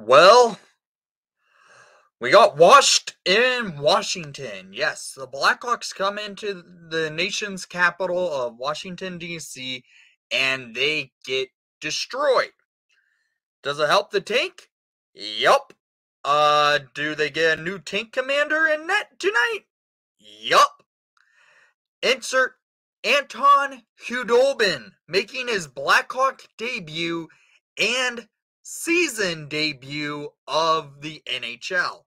Well, we got washed in Washington. Yes, the Blackhawks come into the nation's capital of Washington, D.C., and they get destroyed. Does it help the tank? Yup. Do they get a new tank commander in net tonight? Yup. Insert Anton Khudobin making his Blackhawk debut and season debut of the NHL.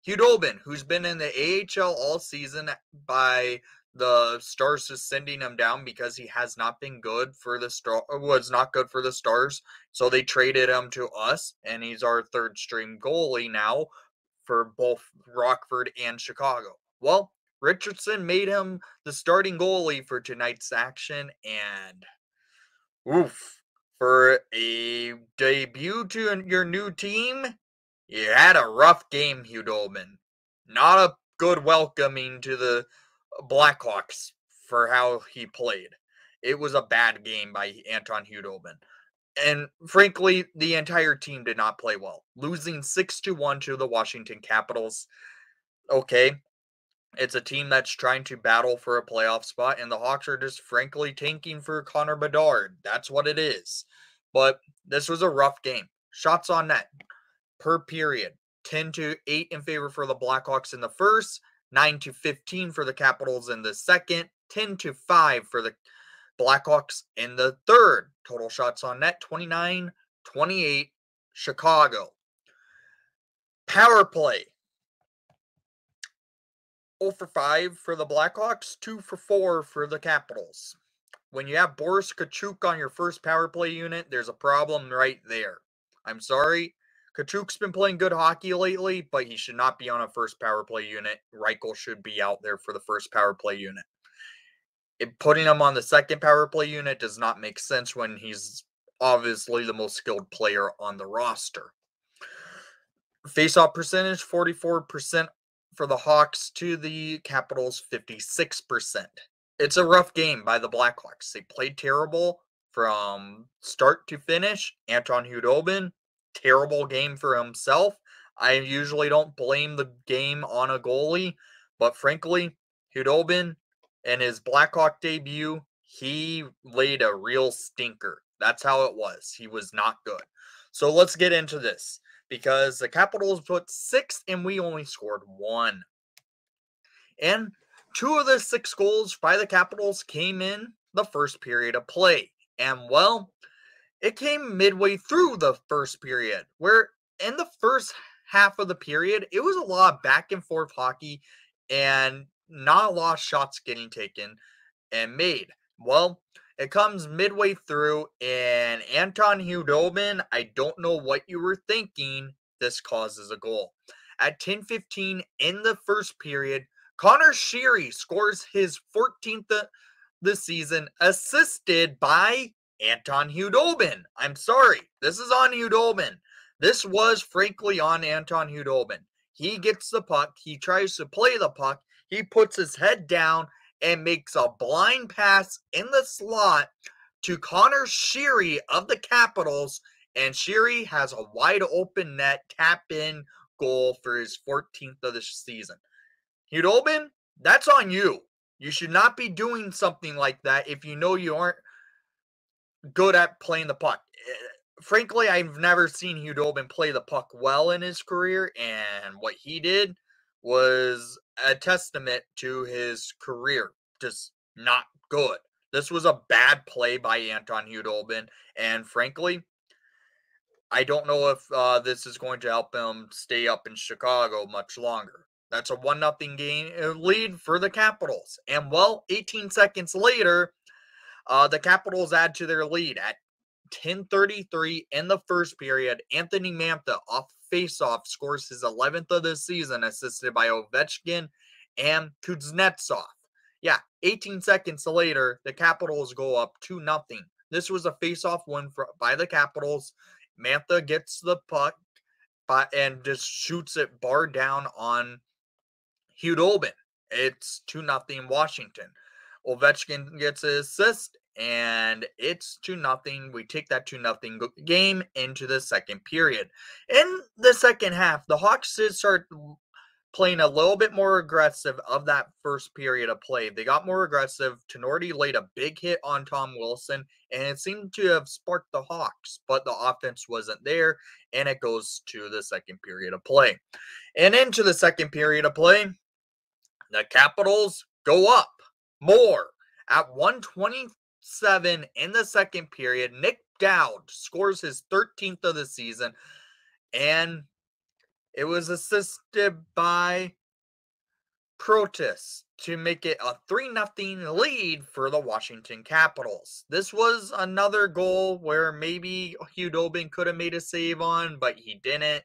Khudobin, who's been in the AHL all season by the Stars just sending him down because he has not been good for the was not good for the Stars. So they traded him to us, and he's our third string goalie now for both Rockford and Chicago. Well, Richardson made him the starting goalie for tonight's action, and oof, for a debut to your new team, you had a rough game, Khudobin. Not a good welcoming to the Blackhawks for how he played. It was a bad game by Anton Khudobin. And frankly, the entire team did not play well. Losing 6-1 to the Washington Capitals. Okay, it's a team that's trying to battle for a playoff spot, and the Hawks are just frankly tanking for Connor Bedard. That's what it is. But this was a rough game. Shots on net per period. 10-8 in favor for the Blackhawks in the first, 9-15 for the Capitals in the second, 10-5 for the Blackhawks in the third. Total shots on net, 29-28, Chicago. Power play. 0 for 5 for the Blackhawks, 2 for 4 for the Capitals. When you have Boris Kachuk on your first power play unit, there's a problem right there. I'm sorry. Kachuk's been playing good hockey lately, but he should not be on a first power play unit. Reichel should be out there for the first power play unit. Putting him on the second power play unit does not make sense when he's obviously the most skilled player on the roster. Face-off percentage, 44% for the Hawks to the Capitals, 56%. It's a rough game by the Blackhawks. They played terrible from start to finish. Anton Khudobin, terrible game for himself. I usually don't blame the game on a goalie, but frankly, Khudobin, in his Blackhawk debut, he laid a real stinker. That's how it was. He was not good. So let's get into this, because the Capitals put 6 and we only scored 1. And 2 of the 6 goals by the Capitals came in the first period of play. And well, it came midway through the first period, where in the first half of the period, it was a lot of back and forth hockey and not a lot of shots getting taken and made. Well, it comes midway through, and Anton Khudobin, I don't know what you were thinking, this causes a goal. At 10:15 in the first period, Connor Sheary scores his 14th of the season, assisted by Anton Khudobin. I'm sorry, this is on Khudobin. This was frankly on Anton Khudobin. He gets the puck, he tries to play the puck, he puts his head down and makes a blind pass in the slot to Connor Sheary of the Capitals, and Sheary has a wide open net tap-in goal for his 14th of the season. Khudobin, that's on you. You should not be doing something like that if you know you aren't good at playing the puck. Frankly, I've never seen Khudobin play the puck well in his career, and what he did was a testament to his career. Just not good. This was a bad play by Anton Khudobin, and frankly, I don't know if this is going to help him stay up in Chicago much longer. That's a 1-0 game lead for the Capitals. And well, 18 seconds later, the Capitals add to their lead at 10:33 in the first period. Anthony Mantha off faceoff scores his 11th of the season, assisted by Ovechkin and Kuznetsov. Yeah, 18 seconds later, the Capitals go up 2-0. This was a faceoff win by the Capitals. Mantha gets the puck and just shoots it bar down on Khudobin. It's 2-0 Washington. Ovechkin gets an assist, and it's 2-0. We take that 2-0 game into the second period. In the second half, the Hawks did start playing a little bit more aggressive of that first period of play. They got more aggressive. Tenorti laid a big hit on Tom Wilson, and it seemed to have sparked the Hawks, but the offense wasn't there, and it goes to the second period of play. And into the second period of play, the Capitals go up more. At 1:27 in the second period, Nick Dowd scores his 13th of the season, and it was assisted by Protis to make it a 3-0 lead for the Washington Capitals. This was another goal where maybe Khudobin could have made a save on, but he didn't,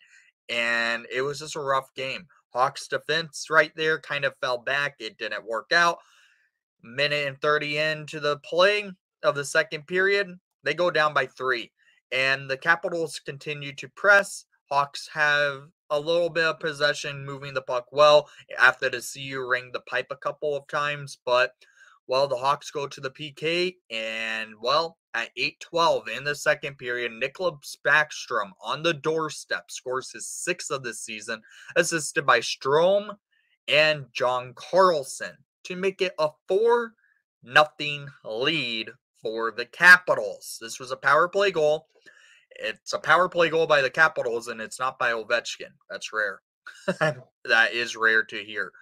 and it was just a rough game. Hawks defense right there kind of fell back. It didn't work out. Minute and 30 into the play of the second period, they go down by 3, and the Capitals continue to press. Hawks have a little bit of possession, moving the puck well after the CU rang the pipe a couple of times, but well, the Hawks go to the PK, and well, at 8:12 in the second period, Nicklas Backstrom on the doorstep scores his 6th of the season, assisted by Strome and John Carlson to make it a 4-0 lead for the Capitals. This was a power play goal. It's a power play goal by the Capitals, and it's not by Ovechkin. That's rare. That is rare to hear.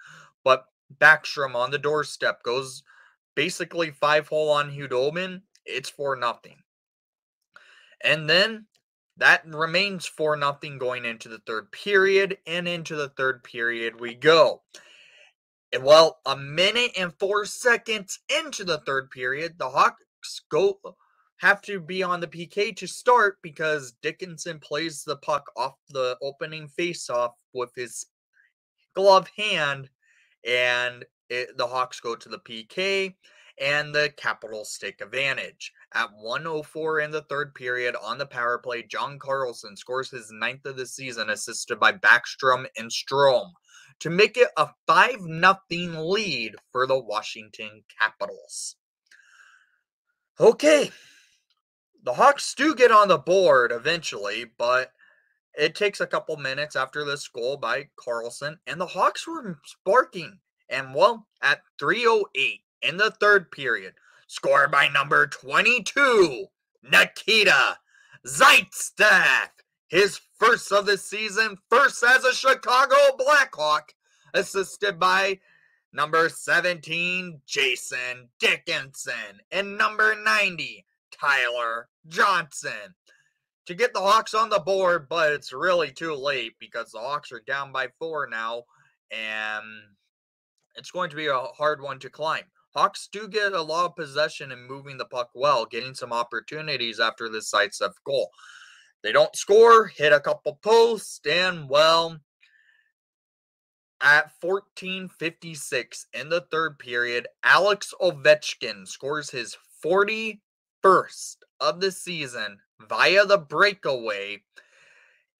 But Backstrom on the doorstep goes basically 5-hole on Khudobin. It's 4-0. And then that remains 4-0 going into the third period, and into the third period we go. And well, a minute and 4 seconds into the third period, the Hawks have to be on the PK to start because Dickinson plays the puck off the opening faceoff with his glove hand, and the Hawks go to the PK, and the Capitals take advantage. At 1:04 in the third period on the power play, John Carlson scores his 9th of the season, assisted by Backstrom and Strome, to make it a 5-0 lead for the Washington Capitals. Okay. The Hawks do get on the board eventually, but it takes a couple minutes after this goal by Carlson, and the Hawks were sparking. And well, at 3:08 in the third period, scored by number 22, Nikita Zaitsev, his first of the season, first as a Chicago Blackhawk, assisted by number 17, Jason Dickinson, and number 90, Tyler Johnson, to get the Hawks on the board, but it's really too late because the Hawks are down by 4 now, and it's going to be a hard one to climb. Hawks do get a lot of possession and moving the puck well, getting some opportunities after this Zaitsev goal. They don't score, hit a couple posts, and well, at 14:56 in the third period, Alex Ovechkin scores his 41st of the season via the breakaway,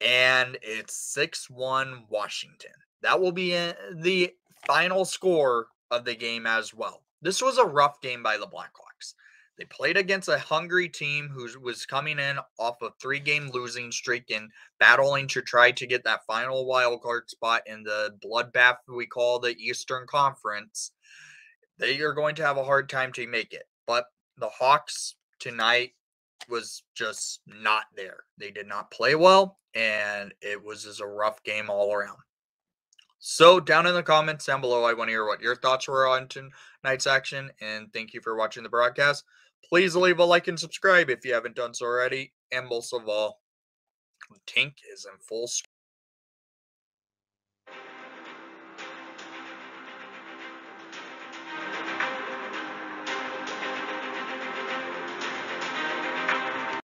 and it's 6-1 Washington. That will be the final score of the game as well. This was a rough game by the Blackhawks. They played against a hungry team who was coming in off a 3-game losing streak and battling to try to get that final wild card spot in the bloodbath we call the Eastern Conference. They are going to have a hard time to make it. But the Hawks tonight was just not there. They did not play well, and it was just a rough game all around. So down in the comments down below, I want to hear what your thoughts were on tonight's action, and thank you for watching the broadcast. Please leave a like and subscribe if you haven't done so already, and most of all, Tank is in full swing.